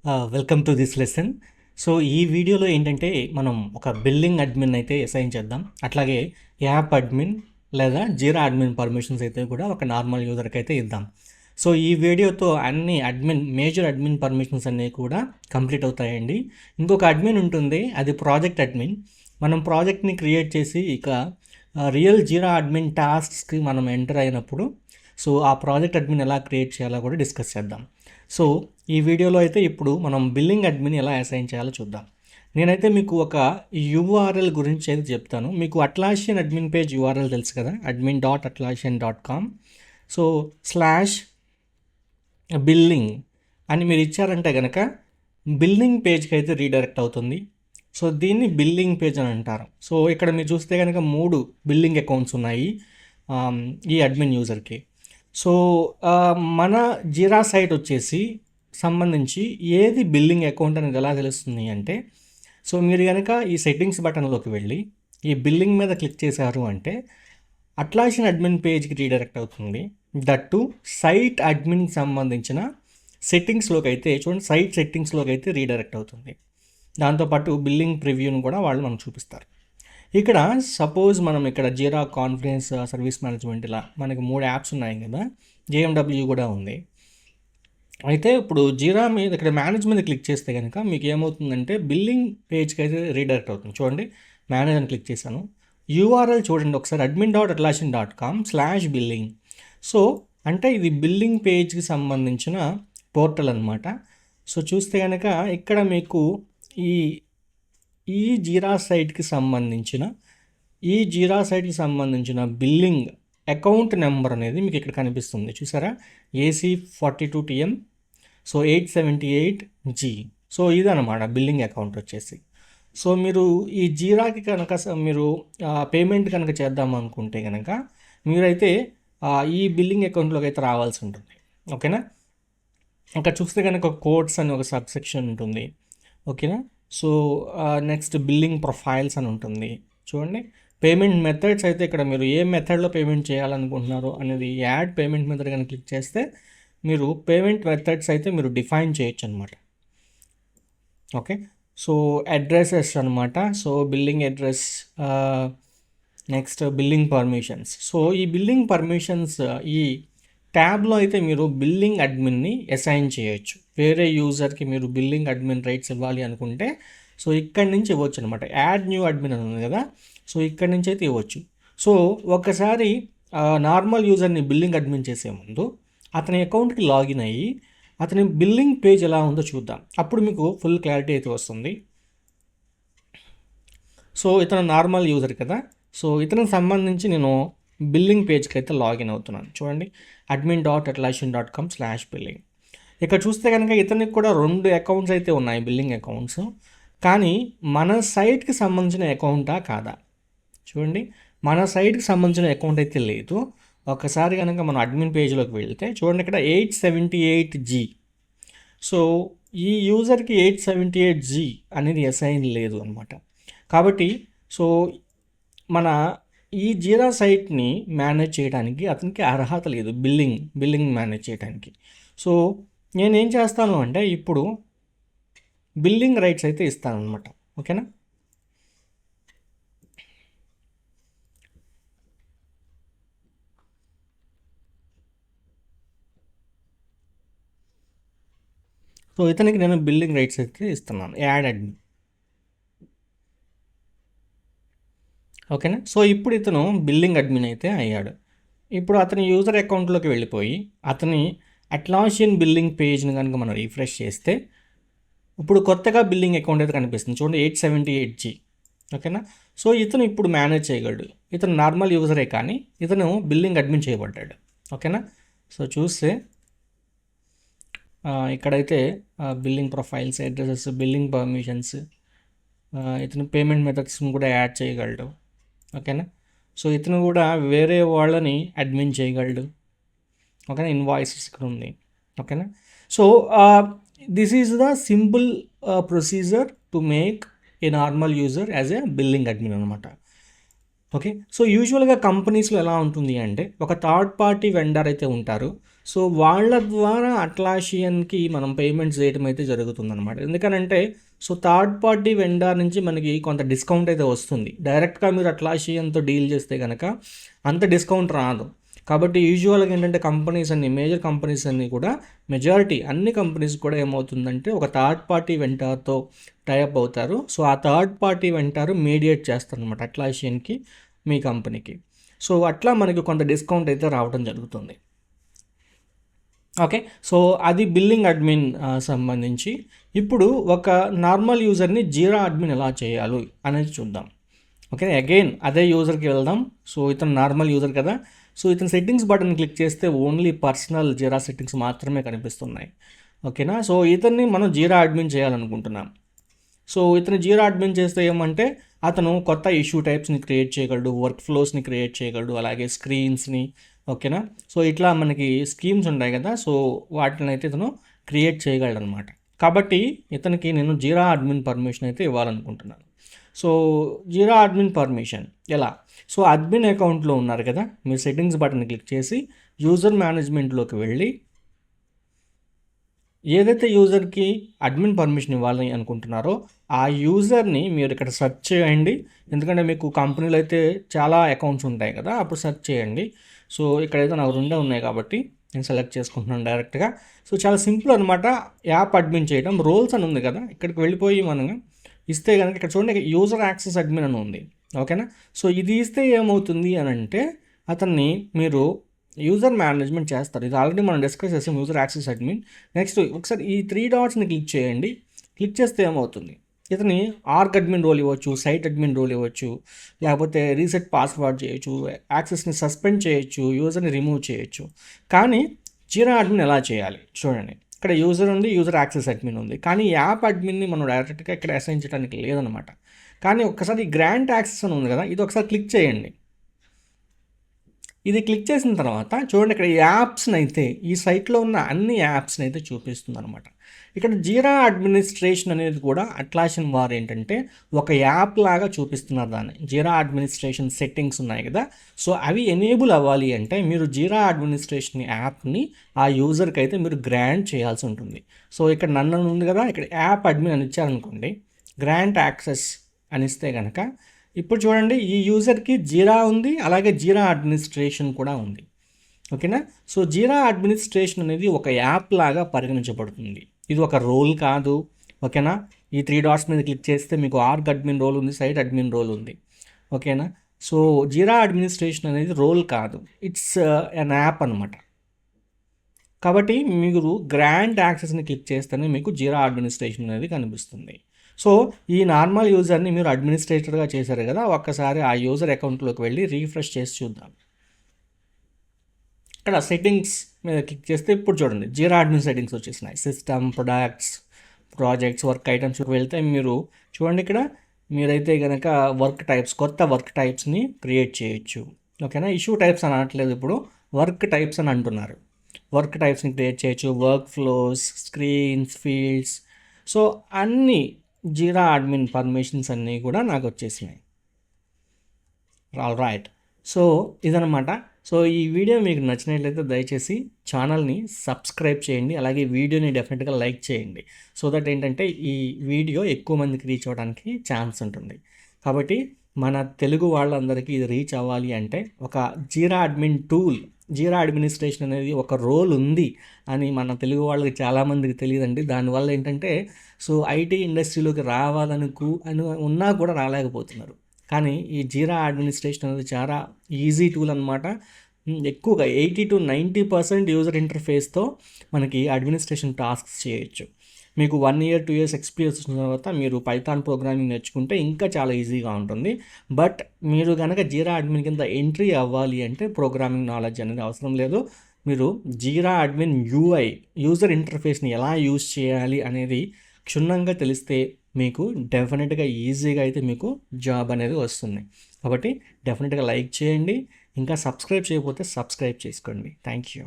Welcome to this lesson. So ఈ వీడియోలో ఏంటంటే మనం ఒక బిల్లింగ్ అడ్మిన్ అయితే అసైన్ చేద్దాం. అట్లాగే యాప్ అడ్మిన్ లేదా జీరా అడ్మిన్ పర్మిషన్స్ అయితే కూడా ఒక నార్మల్ యూజర్కి అయితే ఇద్దాం. సో ఈ వీడియోతో అన్ని మేజర్ అడ్మిన్ పర్మిషన్స్ అన్నీ కూడా కంప్లీట్ అవుతాయండి. ఇంకొక అడ్మిన్ ఉంటుంది, అది ప్రాజెక్ట్ అడ్మిన్. మనం ప్రాజెక్ట్ని క్రియేట్ చేసి ఇక రియల్ జీరా అడ్మిన్ టాస్క్స్కి మనం ఎంటర్ అయినప్పుడు సో ఆ ప్రాజెక్ట్ అడ్మిన్ ఎలా క్రియేట్ చేయాలో కూడా డిస్కస్ చేద్దాం. సో ఈ వీడియోలో అయితే ఇప్పుడు మనం బిల్లింగ్ అడ్మిన్ ఎలా అసైన్ చేయాలో చూద్దాం. నేనైతే మీకు ఒక యూఆర్ఎల్ గురించి అయితే చెప్తాను. మీకు అట్లాసియన్ అడ్మిన్ పేజ్ యూఆర్ఎల్ తెలుసు కదా, admin.atlassian.com. సో /బిల్లింగ్ అని మీరు ఇచ్చారంటే కనుక బిల్లింగ్ పేజ్కి అయితే రీడైరెక్ట్ అవుతుంది. సో దీన్ని బిల్లింగ్ పేజ్ అని అంటారు. సో ఇక్కడ మీరు చూస్తే కనుక 3 బిల్లింగ్ అకౌంట్స్ ఉన్నాయి ఈ అడ్మిన్ యూజర్కి. సో మన జీరా సైట్ వచ్చేసి సంబంధించి ఏది బిల్లింగ్ అకౌంట్ అనేది ఎలా తెలుస్తుంది అంటే, సో మీరు కనుక ఈ సెట్టింగ్స్ బటన్లోకి వెళ్ళి ఈ బిల్లింగ్ మీద క్లిక్ చేశారు అంటే అట్లాసియన్ అడ్మిన్ పేజ్కి రీడైరెక్ట్ అవుతుంది. దట్టు సైట్ అడ్మిన్కి సంబంధించిన సెట్టింగ్స్లోకి అయితే చూడండి, సైట్ సెట్టింగ్స్లోకి అయితే రీడైరెక్ట్ అవుతుంది. దాంతోపాటు బిల్లింగ్ ప్రివ్యూని కూడా వాళ్ళు మనకు చూపిస్తారు. ఇక్కడ సపోజ్ మనం ఇక్కడ జీరా కాన్ఫరెన్స్ సర్వీస్ మేనేజ్మెంట్ ఇలా మనకి 3 యాప్స్ ఉన్నాయి కదా, JMW కూడా ఉంది. అయితే ఇప్పుడు జీరా మీద ఇక్కడ మేనేజ్ మీద క్లిక్ చేస్తే కనుక మీకు ఏమవుతుందంటే బిల్లింగ్ పేజ్కి అయితే రీడైరెక్ట్ అవుతుంది. చూడండి, మేనేజ్ అని క్లిక్ చేశాను. యూఆర్ఎల్ చూడండి ఒకసారి, admin.atlassian.com/billing. సో అంటే ఇది బిల్లింగ్ పేజ్కి సంబంధించిన పోర్టల్ అనమాట. సో చూస్తే కనుక ఇక్కడ మీకు ఈ జీరా సైట్కి సంబంధించిన బిల్లింగ్ అకౌంట్ నెంబర్ అనేది మీకు ఇక్కడ కనిపిస్తుంది. చూసారా, AC42TM, సో 878G. సో ఇదన్నమాట బిల్లింగ్ అకౌంట్ వచ్చేసి. సో మీరు ఈ జీరాకి కనుక మీరు పేమెంట్ కనుక చేద్దాం అనుకుంటే కనుక మీరైతే ఈ బిల్లింగ్ అకౌంట్లోకి అయితే రావాల్సి ఉంటుంది. ఓకేనా. ఇంకా చూస్తే కనుక కోడ్స్ అని ఒక సబ్సెక్షన్ ఉంటుంది. ఓకేనా. సో నెక్స్ట్ బిల్లింగ్ ప్రొఫైల్స్ అని ఉంటుంది. చూడండి, పేమెంట్ మెథడ్స్ అయితే ఇక్కడ మీరు ఏ మెథడ్లో పేమెంట్ చేయాలనుకుంటున్నారో అనేది యాడ్ పేమెంట్ మెథడ్ కనుక క్లిక్ చేస్తే మీరు పేమెంట్ మెథడ్స్ అయితే మీరు డిఫైన్ చేయొచ్చు అనమాట. ఓకే. సో అడ్రసెస్ అనమాట. So billing address, next billing permissions. So ఈ బిల్లింగ్ పర్మిషన్స్ ఈ ట్యాబ్లో అయితే మీరు బిల్లింగ్ అడ్మిన్ని అసైన్ చేయొచ్చు. వేరే యూజర్కి మీరు బిల్లింగ్ అడ్మిన్ రైట్స్ ఇవ్వాలి అనుకుంటే సో ఇక్కడి నుంచి ఇవ్వచ్చు అనమాట. యాడ్ న్యూ అడ్మిన్ అని ఉంది కదా, సో ఇక్కడి నుంచి అయితే ఇవ్వచ్చు. సో ఒకసారి నార్మల్ యూజర్ని బిల్లింగ్ అడ్మిన్ చేసే ముందు అతని అకౌంట్కి లాగిన్ అయ్యి అతని బిల్లింగ్ పేజ్ ఎలా ఉందో చూద్దాం. అప్పుడు మీకు ఫుల్ క్లారిటీ అయితే వస్తుంది. సో ఇతను నార్మల్ యూజర్ కదా, సో ఇతనికి సంబంధించి నేను బిల్లింగ్ పేజ్కి అయితే లాగిన్ అవుతున్నాను. చూడండి, admin.atlassian.com/billing. ఇక్కడ చూస్తే కనుక ఇతనికి కూడా 2 అకౌంట్స్ అయితే ఉన్నాయి, బిల్లింగ్ అకౌంట్స్. కానీ మన సైట్కి సంబంధించిన అకౌంటా కాదా? చూడండి, మన సైట్కి సంబంధించిన అకౌంట్ అయితే లేదు. ఒకసారి కనుక మనం అడ్మిన్ పేజ్లోకి వెళ్తే చూడండి, ఇక్కడ 878G. సో ఈ యూజర్కి 878G అనేది అసైన్ లేదు అనమాట. కాబట్టి సో మన ఈ జీరా సైట్ని మేనేజ్ చేయడానికి అతనికి అర్హత లేదు, బిల్లింగ్ మేనేజ్ చేయడానికి. సో నేనేం చేస్తాను అంటే ఇప్పుడు బిల్లింగ్ రైట్స్ అయితే ఇస్తాను అనమాట. ఓకేనా. సో ఇతనికి నేను బిల్లింగ్ రైట్స్ అయితే ఇస్తున్నాను, యాడ్ అడ్మిన్. ఓకేనా. సో ఇప్పుడు ఇతను బిల్లింగ్ అడ్మిన్ అయితే అయ్యాడు. ఇప్పుడు అతని యూజర్ అకౌంట్లోకి వెళ్ళిపోయి అతని అట్లాసియన్ బిల్లింగ్ పేజ్ని కనుక మనం రిఫ్రెష్ చేస్తే ఇప్పుడు కొత్తగా బిల్లింగ్ అకౌంట్ అయితే కనిపిస్తుంది. చూడండి, 878G. ఓకేనా. సో ఇతను ఇప్పుడు మేనేజ్ చేయగలడు. ఇతను నార్మల్ యూజరే కానీ ఇతను బిల్లింగ్ అడ్మిన్ చేయబడ్డాడు. ఓకేనా. సో చూస్తే ఇక్కడైతే billing profiles, addresses, billing permissions, ఇతను పేమెంట్ మెథడ్స్ని కూడా యాడ్ చేయగలడు. ఓకేనా. సో ఇతను కూడా వేరే వాళ్ళని అడ్మిన్ చేయగలడు. ఓకేనా. ఇన్వాయిసెస్ ఇక్కడ ఉంది. ఓకేనా. So this is the simple procedure to make a normal user as a billing admin అనమాట. ఓకే. సో యూజువల్గా కంపెనీస్లో ఎలా ఉంటుంది అంటే ఒక థర్డ్ పార్టీ వెండర్ అయితే ఉంటారు. సో వాళ్ళ ద్వారా అట్లాషియన్కి మనం పేమెంట్స్ చేయడం అయితే జరుగుతుందన్నమాట. ఎందుకనంటే సో థర్డ్ పార్టీ వెండర్ నుంచి మనకి కొంత డిస్కౌంట్ అయితే వస్తుంది. డైరెక్ట్గా మీరు అట్లాషియన్తో డీల్ చేస్తే కనుక అంత డిస్కౌంట్ రాదు. కాబట్టి యూజువల్గా ఏంటంటే కంపెనీస్ అన్ని మేజర్ కంపెనీస్ అన్నీ కూడా మెజారిటీ అన్ని కంపెనీస్ కూడా ఏమవుతుందంటే ఒక థర్డ్ పార్టీ వెండర్తో టైఅప్ అవుతారు. సో ఆ థర్డ్ పార్టీ వెండర్ మీడియేట్ చేస్తారు అనమాట అట్లాషియన్కి మీ కంపెనీకి. సో అట్లా మనకి కొంత డిస్కౌంట్ అయితే రావడం జరుగుతుంది. ఓకే, సో అది బిల్లింగ్ అడ్మిన్ సంబంధించి. ఇప్పుడు ఒక నార్మల్ యూజర్ని జీరా అడ్మిన్ ఎలా చేయాలి అనేది చూద్దాం. ఓకే, అగైన్ అదే యూజర్కి వెళ్దాం. సో ఇతను నార్మల్ యూజర్ కదా. సో ఇతను సెట్టింగ్స్ బటన్ క్లిక్ చేస్తే ఓన్లీ పర్సనల్ జీరా సెట్టింగ్స్ మాత్రమే కనిపిస్తున్నాయి. ఓకేనా, సో ఇతన్ని మనం జీరా అడ్మిన్ చేయాలనుకుంటున్నాం. సో ఇతను జీరా అడ్మిన్ చేస్తే ఏమంటే అతను కొత్త ఇష్యూ టైప్స్ని క్రియేట్ చేయగలడు, వర్క్ ఫ్లోస్ని క్రియేట్ చేయగలడు, అలాగే స్క్రీన్స్ని. ఓకేనా, సో ఇట్లా మనకి స్కీమ్స్ ఉంటాయి కదా, సో వాటిని అయితే ఇతను క్రియేట్ చేయగలడు అనమాట. కాబట్టి ఇతనికి నేను జీరా అడ్మిన్ పర్మిషన్ అయితే ఇవ్వాలనుకుంటున్నాను. సో జీరా అడ్మిన్ పర్మిషన్ ఎలా? సో అడ్మిన్ అకౌంట్లో ఉన్నారు కదా, మీరు సెట్టింగ్స్ బటన్ క్లిక్ చేసి యూజర్ మేనేజ్మెంట్లోకి వెళ్ళి ఏదైతే యూజర్కి అడ్మిన్ పర్మిషన్ ఇవ్వాలి అనుకుంటున్నారో ఆ యూజర్ని మీరు ఇక్కడ సెర్చ్ చేయండి. ఎందుకంటే మీకు కంపెనీలో అయితే చాలా అకౌంట్స్ ఉంటాయి కదా, అప్పుడు సెర్చ్ చేయండి. సో ఇక్కడైతే నాకు రెండే ఉన్నాయి కాబట్టి నేను సెలెక్ట్ చేసుకుంటున్నాను డైరెక్ట్గా. సో చాలా సింపుల్ అనమాట యాప్ అడ్మిన్ చేయడం. రోల్స్ అని ఉంది కదా, ఇక్కడికి వెళ్ళిపోయి మనం ఇస్తే కనుక ఇక్కడ చూడండి యూజర్ యాక్సెస్ అడ్మిన్ అని ఉంది. ఓకేనా, సో ఇది ఇస్తే ఏమవుతుంది అని అంటే అతన్ని మీరు యూజర్ మేనేజ్మెంట్ చేస్తారు. ఇది ఆల్రెడీ మనం డిస్కస్ చేసాం, యూజర్ యాక్సెస్ అడ్మిన్. నెక్స్ట్ ఒకసారి ఈ 3 డాట్స్ని క్లిక్ చేయండి. క్లిక్ చేస్తే ఏమవుతుంది, ఇతని ఆర్గ్ అడ్మిన్ రోల్ ఇవ్వచ్చు, సైట్ అడ్మిన్ రోల్ ఇవ్వచ్చు, లేకపోతే రీసెట్ పాస్వర్డ్ చేయొచ్చు, యాక్సెస్ని సస్పెండ్ చేయొచ్చు, యూజర్ని రిమూవ్ చేయొచ్చు. కానీ జీరా అడ్మిన్ ఎలా చేయాలి చూడండి. ఇక్కడ యూజర్ ఉంది, యూజర్ యాక్సెస్ అడ్మిన్ ఉంది, కానీ యాప్ అడ్మిన్ని మనం డైరెక్ట్గా ఇక్కడ అసైన్ చేయడానికి లేదనమాట. కానీ ఒక్కసారి గ్రాంట్ యాక్సెస్ అని ఉంది కదా, ఇది ఒకసారి క్లిక్ చేయండి. ఇది క్లిక్ చేసిన తర్వాత చూడండి ఇక్కడ యాప్స్ని అయితే ఈ సైట్లో ఉన్న అన్ని యాప్స్ని అయితే చూపిస్తుంది అనమాట. ఇక్కడ జీరా అడ్మినిస్ట్రేషన్ అనేది కూడా అట్లాషియన్ వారు ఏంటంటే ఒక యాప్ లాగా చూపిస్తున్నారు దాన్ని. జీరా అడ్మినిస్ట్రేషన్ సెట్టింగ్స్ ఉన్నాయి కదా, సో అవి ఎనేబుల్ అవ్వాలి అంటే మీరు జీరా అడ్మినిస్ట్రేషన్ యాప్ని ఆ యూజర్కి అయితే మీరు గ్రాంట్ చేయాల్సి ఉంటుంది. సో ఇక్కడ నన్ను ఉంది కదా, ఇక్కడ యాప్ అడ్మిన్ అని ఇచ్చారనుకోండి, గ్రాంట్ యాక్సెస్ అని ఇస్తే కనుక ఇప్పుడు చూడండి ఈ యూజర్కి జీరా ఉంది, అలాగే జీరా అడ్మినిస్ట్రేషన్ కూడా ఉంది. ఓకేనా, సో జీరా అడ్మినిస్ట్రేషన్ అనేది ఒక యాప్ లాగా పరిగణించబడుతుంది. ఇది ఒక రోల్ కాదు. ఓకేనా, ఈ 3 డాట్స్ మీద క్లిక్ చేస్తే మీకు ఆర్గ్ అడ్మిన్ రోల్ ఉంది, సైట్ అడ్మిన్ రోల్ ఉంది. ఓకేనా, సో జీరా అడ్మినిస్ట్రేషన్ అనేది రోల్ కాదు, ఇట్స్ అన్ యాప్ అనమాట. కాబట్టి మీరు గ్రాంట్ యాక్సెస్ని క్లిక్ చేస్తేనే మీకు జీరా అడ్మినిస్ట్రేషన్ అనేది కనిపిస్తుంది. సో ఈ నార్మల్ యూజర్ని మీరు అడ్మినిస్ట్రేటర్గా చేశారు కదా, ఒక్కసారి ఆ యూజర్ అకౌంట్లోకి వెళ్ళి రీఫ్రెష్ చేసి చూద్దాం. ఇక్కడ సెట్టింగ్స్ మీద క్లిక్ చేస్తే ఇప్పుడు చూడండి జీరా అడ్మిన్ సెట్టింగ్స్ వచ్చేసినాయి. సిస్టమ్, ప్రొడక్ట్స్, ప్రాజెక్ట్స్, వర్క్ ఐటమ్స్కి వెళ్తే మీరు చూడండి ఇక్కడ మీరైతే కనుక వర్క్ టైప్స్, కొత్త వర్క్ టైప్స్ని క్రియేట్ చేయొచ్చు. ఓకేనా, ఇష్యూ టైప్స్ అని అనట్లేదు, ఇప్పుడు వర్క్ టైప్స్ అని అంటున్నారు. వర్క్ టైప్స్ని క్రియేట్ చేయొచ్చు, work flows, screens, fields. So అన్నీ జీరా అడ్మిన్ పర్మిషన్స్ అన్నీ కూడా నాకు వచ్చేసినాయి. ఆల్ రైట్, సో ఇదనమాట. సో ఈ వీడియో మీకు నచ్చినట్లయితే దయచేసి ఛానల్ని సబ్స్క్రైబ్ చేయండి, అలాగే వీడియోని డెఫినెట్గా లైక్ చేయండి. సో దట్ ఏంటంటే ఈ వీడియో ఎక్కువ మందికి రీచ్ అవ్వడానికి ఛాన్స్ ఉంటుంది. కాబట్టి మన తెలుగు వాళ్ళందరికీ ఇది రీచ్ అవ్వాలి అంటే ఒక జీరా అడ్మిన్ టూల్, జీరా అడ్మినిస్ట్రేషన్ అనేది ఒక రోల్ ఉంది అని మన తెలుగు వాళ్ళకి చాలామందికి తెలియదండి. దానివల్ల ఏంటంటే సో ఐటీ ఇండస్ట్రీలోకి రావాలని ఉన్నా కూడా రాలేకపోతున్నారు. కానీ ఈ జీరా అడ్మినిస్ట్రేషన్ అనేది చాలా ఈజీ టూల్ అనమాట. ఎక్కువగా 80 to 90% యూజర్ ఇంటర్ఫేస్తో మనకి అడ్మినిస్ట్రేషన్ టాస్క్స్ చేయొచ్చు. మీకు 1 year 2 years ఎక్స్పీరియన్స్ వచ్చిన తర్వాత మీరు పైథాన్ ప్రోగ్రామింగ్ నేర్చుకుంటే ఇంకా చాలా ఈజీగా ఉంటుంది. బట్ మీరు కనుక జీరా అడ్మిన్ కింద ఎంట్రీ అవ్వాలి అంటే ప్రోగ్రామింగ్ నాలెడ్జ్ అనేది అవసరం లేదు. మీరు జీరా అడ్మిన్ యూఐ, యూజర్ ఇంటర్ఫేస్ని ఎలా యూజ్ చేయాలి అనేది క్షుణ్ణంగా తెలిస్తే మీకు డెఫినెట్గా ఈజీగా అయితే మీకు జాబ్ అనేది వస్తుంది. కాబట్టి డెఫినెట్గా లైక్ చేయండి, ఇంకా సబ్స్క్రైబ్ చేయకపోతే సబ్స్క్రైబ్ చేసుకోండి. Thank you.